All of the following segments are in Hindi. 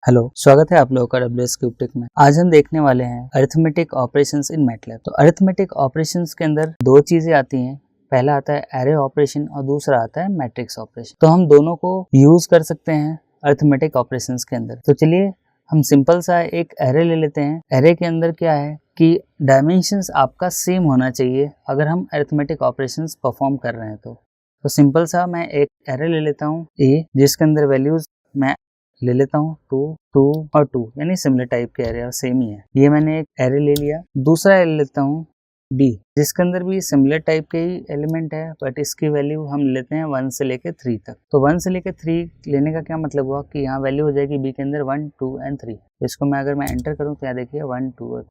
हेलो, स्वागत है आप लोगों का WS क्यूब टेक में। आज हम देखने वाले हैं अरिथमेटिक ऑपरेशंस इन मैटलैब। तो अरिथमेटिक ऑपरेशंस के अंदर दो चीजें आती हैं। पहला आता है एरे ऑपरेशन और दूसरा आता है मैट्रिक्स ऑपरेशन। तो हम दोनों को यूज कर सकते हैं अरिथमेटिक ऑपरेशंस के अंदर। तो चलिए हम सिंपल सा एक एरे ले लेते हैं। एरे के अंदर क्या है कि डायमेंशंस आपका सेम होना चाहिए अगर हम अरिथमेटिक ऑपरेशंस परफॉर्म कर रहे हैं। तो सिंपल सा मैं एक एरे ले लेता हूँ ए, जिसके अंदर वैल्यूज मैं ले लेता हूँ 2, 2 और 2, यानी सिमिलर टाइप के एरे और सेम ही है। ये मैंने एक एरे ले लिया। दूसरा एरे लेता हूँ बी, जिसके अंदर भी सिमिलर टाइप के ही एलिमेंट है, बट इसकी वैल्यू हम लेते हैं 1 से लेके 3 तक। तो 1 से लेके 3 लेने का क्या मतलब हुआ कि यहाँ वैल्यू हो जाएगी बी के अंदर 1, 2 एंड 3। तो इसको अगर मैं एंटर करूँ तो यहाँ देखिए 1, 2 और 3।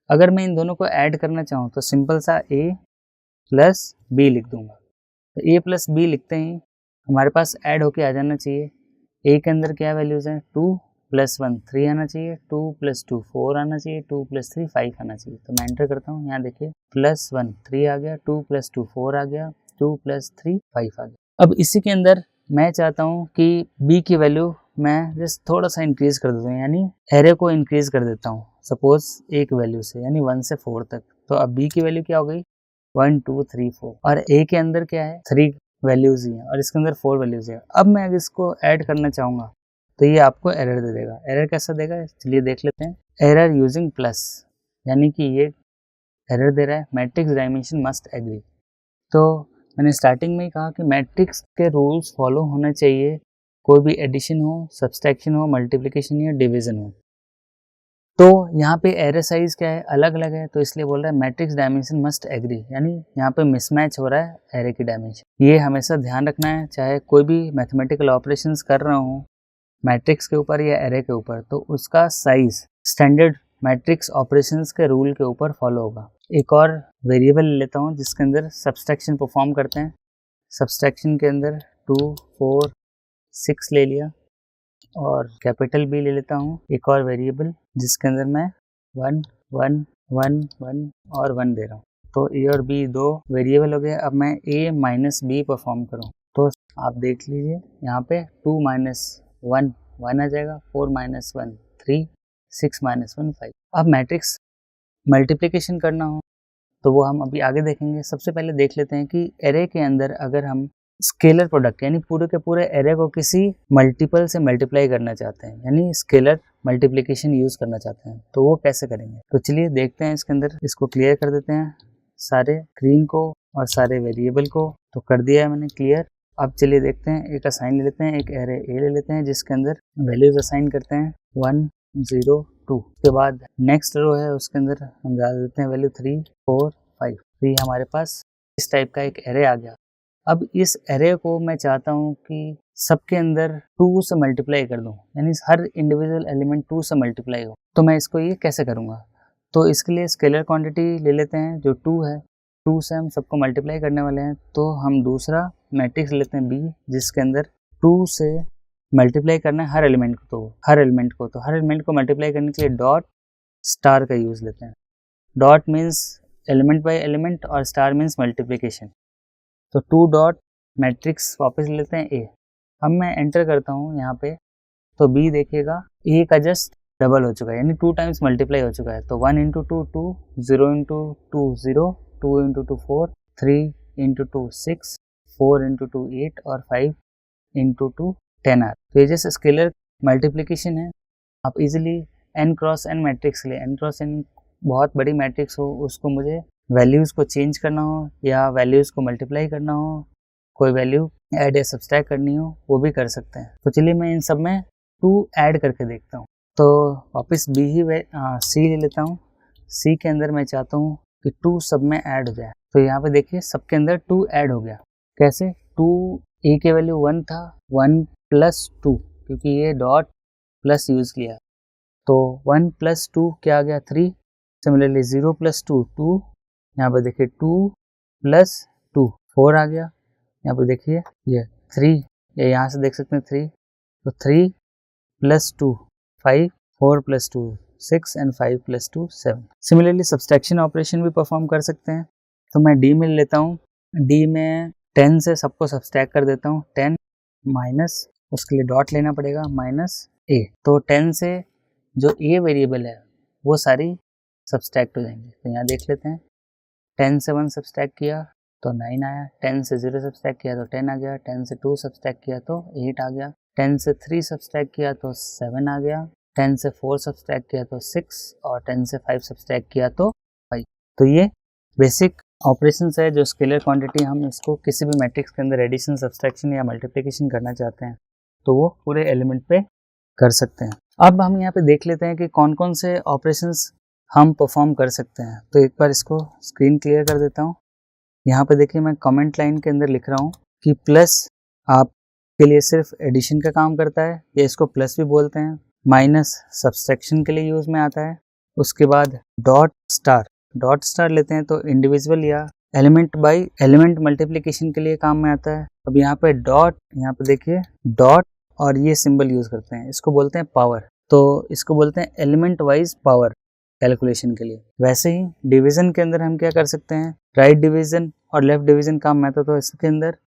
अगर मैं इन दोनों को ऐड करना चाहूँ तो सिंपल सा ए प्लस बी लिख दूंगा। तो ए प्लस बी लिखते ही हमारे पास ऐड होके आ जाना चाहिए। ए के अंदर क्या वैल्यूज हैं 2 + 1 3 आना चाहिए, 2 + 2 4 आना चाहिए, 2 + 3 5 आना चाहिए। तो मैं एंटर करता हूँ, यहाँ देखिए +1 3 आ गया, 2 + 2 4 आ गया, 2 + 3 5 आ गया। अब इसी के अंदर मैं चाहता हूँ कि बी की वैल्यू मैं जस्ट थोड़ा सा इंक्रीज कर देता हूँ, यानी एरे को इंक्रीज कर देता हूँ सपोज एक वैल्यू से, यानी 1 से 4 तक। तो अब बी की वैल्यू क्या हो गई 1 2 3 4 और ए के अंदर क्या है 3 वैल्यूज ही हैं और इसके अंदर 4 वैल्यूज है। अब मैं अगर इसको ऐड करना चाहूँगा तो ये आपको एरर दे देगा। एरर कैसा देगा चलिए देख लेते हैं। एरर यूजिंग प्लस, यानी कि ये एरर दे रहा है मैट्रिक्स डायमेंशन मस्ट एग्री। तो मैंने स्टार्टिंग में ही कहा कि मैट्रिक्स के रूल्स फॉलो होने चाहिए, कोई भी एडिशन हो, सब्सट्रैक्शन हो, मल्टीप्लिकेशन या डिवीजन हो। तो यहाँ पे एरे साइज क्या है अलग अलग है, तो इसलिए बोल रहा है मैट्रिक्स डायमेंशन मस्ट एग्री, यानी यहाँ पे मिसमैच हो रहा है एरे की डायमेंशन। ये हमेशा ध्यान रखना है, चाहे कोई भी मैथमेटिकल ऑपरेशंस कर रहा हूँ मैट्रिक्स के ऊपर या एरे के ऊपर, तो उसका साइज स्टैंडर्ड मैट्रिक्स ऑपरेशंस के रूल के ऊपर फॉलो होगा। एक और वेरिएबल लेता हूँ जिसके अंदर सब्सट्रैक्शन परफॉर्म करते हैं। सब्सट्रैक्शन के अंदर 2 4 6 ले लिया और कैपिटल बी ले लेता हूँ एक और वेरिएबल जिसके अंदर मैं 1 1 1 1 और 1 दे रहा हूँ। तो ए और बी दो वेरिएबल हो गए। अब मैं ए माइनस बी परफॉर्म करूँ तो आप देख लीजिए यहाँ पे 2 - 1 1 आ जाएगा, 4 - 1 3, 6 - 1 5। अब मैट्रिक्स मल्टीप्लिकेशन करना हो तो वो हम अभी आगे देखेंगे। सबसे पहले देख लेते हैं कि एरे के अंदर अगर हम स्केलर प्रोडक्ट यानी पूरे के पूरे एरे को किसी मल्टीपल से मल्टीप्लाई करना चाहते हैं, यानी स्केलर मल्टीप्लिकेशन यूज करना चाहते हैं, तो वो कैसे करेंगे। तो चलिए देखते हैं इसके अंदर। इसको क्लियर कर देते हैं सारे स्क्रीन को और सारे वेरिएबल को। तो कर दिया है मैंने क्लियर। अब चलिए देखते हैं, एक असाइन ले लेते हैं, एक एरे ए ले लेते हैं जिसके अंदर वैल्यूज असाइन करते हैं 1 0 2। उसके बाद नेक्स्ट रो है उसके अंदर हम डाल देते हैं वैल्यू 3 4 5। तो ये हमारे पास इस टाइप का एक एरे आ गया। अब इस एरे को मैं चाहता हूँ कि सबके अंदर 2 से मल्टीप्लाई कर दूँ, यानी हर इंडिविजुअल एलिमेंट 2 से मल्टीप्लाई हो। तो मैं इसको ये कैसे करूँगा, तो इसके लिए स्केलर क्वांटिटी ले लेते हैं जो 2 है। 2 से हम सबको मल्टीप्लाई करने वाले हैं, तो हम दूसरा मैट्रिक्स लेते हैं बी जिसके अंदर 2 से मल्टीप्लाई करना है हर एलिमेंट को। तो हर एलिमेंट को मल्टीप्लाई करने के लिए डॉट स्टार का यूज़ लेते हैं। Dot means element by element और स्टार मीन्स मल्टीप्लिकेशन। तो 2 डॉट मैट्रिक्स वापस लेते हैं ए। अब मैं एंटर करता हूँ यहाँ पे, तो बी देखिएगा ए का जस्ट डबल हो चुका है, यानी 2 टाइम्स मल्टीप्लाई हो चुका है। तो 1 × 2 2, 0 × 2 0, 2 × 2 4, 3 × 2 6, 4 × 2 8 और 5 × 2 10 आर। तो ये जैसे स्केलर मल्टीप्लिकेशन है। आप easily n cross n matrix ले, n क्रॉस n बहुत बड़ी मैट्रिक्स हो, उसको मुझे वैल्यूज़ को चेंज करना हो या वैल्यूज़ को मल्टीप्लाई करना हो, कोई वैल्यू ऐड या सब्सट्रैक्ट करनी हो, वो भी कर सकते हैं। तो चलिए मैं इन सब में 2 ऐड करके देखता हूँ। तो वापस बी ही सी ले लेता हूँ। सी के अंदर मैं चाहता हूँ कि 2 सब में ऐड हो जाए। तो यहाँ पे देखिए सबके अंदर 2 ऐड हो गया। कैसे 2 ए के वैल्यू 1 था, 1 + 2 क्योंकि ये डॉट प्लस यूज़ किया, तो 1 + 2 क्या आ गया 3। सिमिलरली 0 + 2 2, यहाँ पर देखिए 2 + 2 4 आ गया। यहाँ पर देखिए ये 3, ये यहाँ से देख सकते हैं 3, तो 3 + 2 5, 4 + 2 6 एंड 5 + 2 7। सिमिलरली सब्सट्रैक्शन ऑपरेशन भी परफॉर्म कर सकते हैं। तो मैं डी में लेता हूँ। डी में 10 से सबको सब्सट्रैक्ट कर देता हूँ। 10 माइनस, उसके लिए डॉट लेना पड़ेगा, -8 ए, तो 10 से जो ए वेरिएबल है वो सारी सब्सट्रैक्ट हो जाएंगे। तो यहाँ देख लेते हैं, 10 से 1 सब्सट्रैक्ट किया तो 9 आया, 10 से 0 सब्सट्रैक्ट किया तो 10 आ गया, 10 से 2 सब्सट्रैक्ट किया तो 8 आ गया, 10 से 3 सब्सट्रैक्ट किया तो 7 आ गया, 10 से 4 सब्सट्रैक्ट किया तो 6 और 10 से 5 सब्सट्रैक्ट किया तो 5। तो ये बेसिक ऑपरेशंस है जो स्केलर क्वांटिटी हम इसको किसी भी मैट्रिक्स के अंदर एडिशन, सब्सट्रैक्शन या मल्टीप्लिकेशन करना चाहते हैं तो वो पूरे एलिमेंट पे कर सकते हैं। अब हम यहाँ पे देख लेते हैं कि कौन कौन से ऑपरेशंस हम परफॉर्म कर सकते हैं। तो एक बार इसको स्क्रीन क्लियर कर देता हूँ। यहाँ पे देखिए मैं कमेंट लाइन के अंदर लिख रहा हूँ कि प्लस आपके लिए सिर्फ एडिशन का काम करता है, या इसको प्लस भी बोलते हैं। माइनस सब्सट्रैक्शन के लिए यूज में आता है। उसके बाद डॉट स्टार लेते हैं तो इंडिविजुअल या एलिमेंट बाय एलिमेंट मल्टीप्लिकेशन के लिए काम में आता है। अब यहाँ पे डॉट, यहाँ पे देखिए डॉट और ये सिंबल यूज करते हैं, इसको बोलते हैं पावर। तो इसको बोलते हैं एलिमेंट वाइज पावर कैलकुलेशन के लिए। वैसे ही डिवीजन के अंदर हम क्या कर सकते हैं, राइट डिवीजन और लेफ्ट डिवीजन काम में आता है। तो इसके अंदर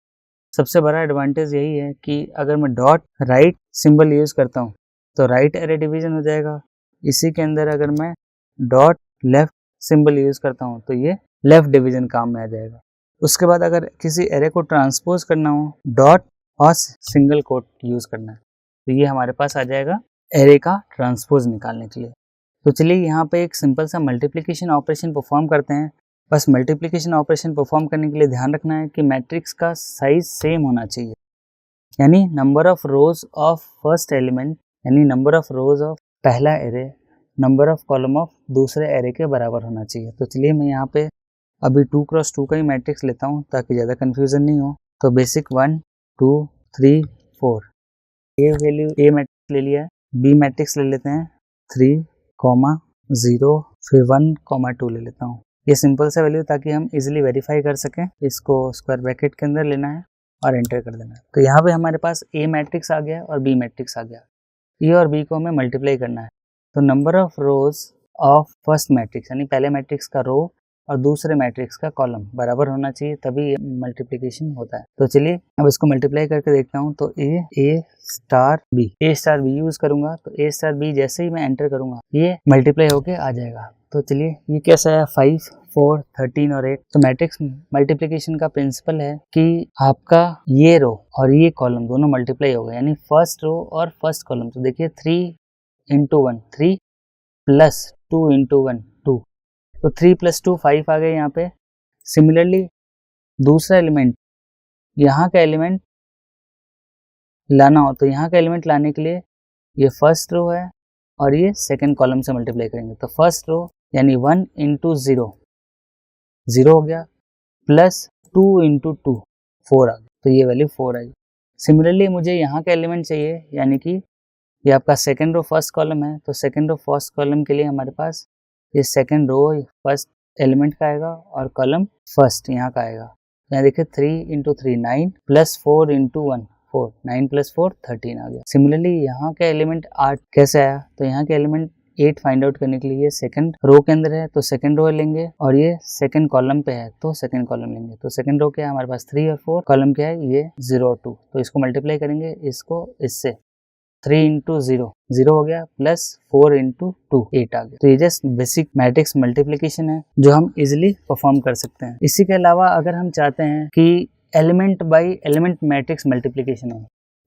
सबसे बड़ा एडवांटेज यही है कि अगर मैं डॉट राइट सिंबल यूज करता हूँ तो राइट एरे डिवीजन हो जाएगा। इसी के अंदर अगर मैं डॉट लेफ्ट सिंबल यूज करता हूँ तो ये लेफ्ट डिवीजन काम में आ जाएगा। उसके बाद अगर किसी एरे को ट्रांसपोज करना हो, डॉट और सिंगल कोट यूज करना है तो ये हमारे पास आ जाएगा एरे का ट्रांसपोज निकालने के लिए। तो चलिए यहाँ पे एक सिंपल सा मल्टीप्लिकेशन ऑपरेशन परफॉर्म करते हैं। बस मल्टीप्लिकेशन ऑपरेशन परफॉर्म करने के लिए ध्यान रखना है कि मैट्रिक्स का साइज सेम होना चाहिए, यानी number of rose of first element, यानी नंबर ऑफ रोज ऑफ पहला array number of column of दूसरे एरे के बराबर होना चाहिए। तो चलिए मैं यहाँ पे अभी 2x2 का ही मैट्रिक्स लेता हूँ ताकि ज़्यादा कन्फ्यूजन नहीं हो। तो बेसिक 1 2 3 4 ए वैल्यू ए मैट्रिक्स ले लिया है। बी मैट्रिक्स ले लेते हैं 3 0 फिर 1 2 ले लेता हूँ। ये सिंपल सा वैल्यू ताकि हम इजीली वेरीफाई कर सकें। इसको स्क्वायर ब्रैकेट के अंदर लेना है और एंटर कर देना है। तो यहाँ पे हमारे पास ए मैट्रिक्स आ गया और बी मैट्रिक्स आ गया। ए और बी को हमें मल्टीप्लाई करना है। तो number of rose of first matrix, यानी पहले मैट्रिक्स का रो और दूसरे मैट्रिक्स का कॉलम बराबर होना चाहिए, तभी ये मल्टीप्लिकेशन होता है। तो चलिए अब इसको मल्टीप्लाई करके देखता हूँ। तो ए स्टार बी यूज करूंगा तो ए स्टार बी जैसे ही मैं एंटर करूंगा ये मल्टीप्लाई होके आ जाएगा। तो चलिए ये कैसा है, 5 4 13 और 8। तो मैट्रिक्स मल्टीप्लिकेशन का प्रिंसिपल है कि आपका ये रो और ये कॉलम दोनों मल्टीप्लाई हो गए, यानी फर्स्ट रो और फर्स्ट कॉलम। तो देखिए 3 × 1 3 प्लस 2 × 1 2, तो 3 + 2 5 आ गए यहाँ पे। सिमिलरली दूसरा एलिमेंट, यहाँ का एलिमेंट लाना हो तो यहाँ का एलिमेंट लाने के लिए ये फर्स्ट रो है और ये सेकंड कॉलम से मल्टीप्लाई करेंगे। तो फर्स्ट रो यानी 1 × 0 0 हो गया, प्लस 2 × 2 4 आ गया, तो ये वैल्यू 4 आई। सिमिलरली मुझे यहाँ का एलिमेंट चाहिए, यानी कि ये आपका सेकंड रो फर्स्ट कॉलम है। तो सेकंड रो फर्स्ट कॉलम के लिए हमारे पास ये सेकंड रो फर्स्ट एलिमेंट का आएगा और कॉलम फर्स्ट यहाँ का आएगा। यहाँ देखिए 3 × 3 9 प्लस 4 × 1 4, 9 + 4 13 आ गया। सिमिलरली यहाँ का एलिमेंट 8 कैसे आया, तो यहाँ के एलिमेंट 8 फाइंड आउट करने के लिए सेकंड रो के अंदर है तो सेकंड रो लेंगे, और ये सेकंड कॉलम पे है तो सेकंड कॉलम लेंगे। तो सेकंड रो क्या है हमारे पास 3 और 4, कॉलम क्या है ये 0 और 2। तो इसको मल्टीप्लाई करेंगे इसको इससे, 3 × 0 0 हो गया, प्लस 4 × 2 8 आ गया। तो ये जस्ट बेसिक मैट्रिक्स मल्टीप्लिकेशन है जो हम इजिली परफॉर्म कर सकते हैं। इसी के अलावा अगर हम चाहते हैं कि element by element matrix multiplication हो,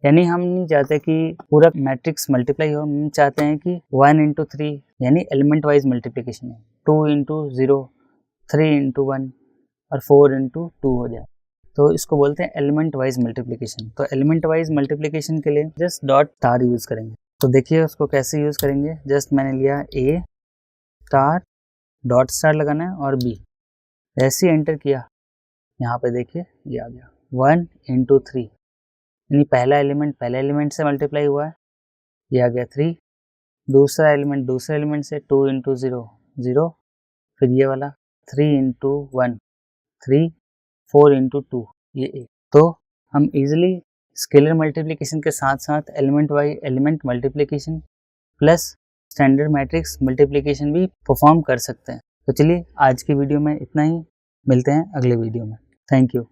यानी हम नहीं चाहते कि पूरा मैट्रिक्स मल्टीप्लाई हो, हम चाहते हैं कि 1 × 3 यानी एलिमेंट वाइज मल्टीप्लिकेशन हो, 2 × 0 3 × 1 और 4 × 2 हो जाए, तो इसको बोलते हैं एलिमेंट वाइज मल्टीप्लिकेशन। तो एलिमेंट वाइज मल्टीप्लिकेशन के लिए जस्ट डॉट स्टार यूज करेंगे। तो देखिए उसको कैसे यूज करेंगे, जस्ट मैंने लिया ए स्टार, डॉट स्टार लगाना है और बी, ऐसे एंटर किया, यहाँ पे देखिए ये आ गया 1 × 3, यानी पहला एलिमेंट से मल्टीप्लाई हुआ है, ये आ गया 3, दूसरा एलिमेंट से 2 × 0 0, फिर ये वाला 3 × 1 3, 4 × 2 ये 1। तो हम इजीली स्केलर मल्टीप्लिकेशन के साथ साथ element by element multiplication plus standard matrix multiplication भी परफॉर्म कर सकते हैं। तो चलिए आज की वीडियो में इतना ही, मिलते हैं अगले वीडियो में। Thank you.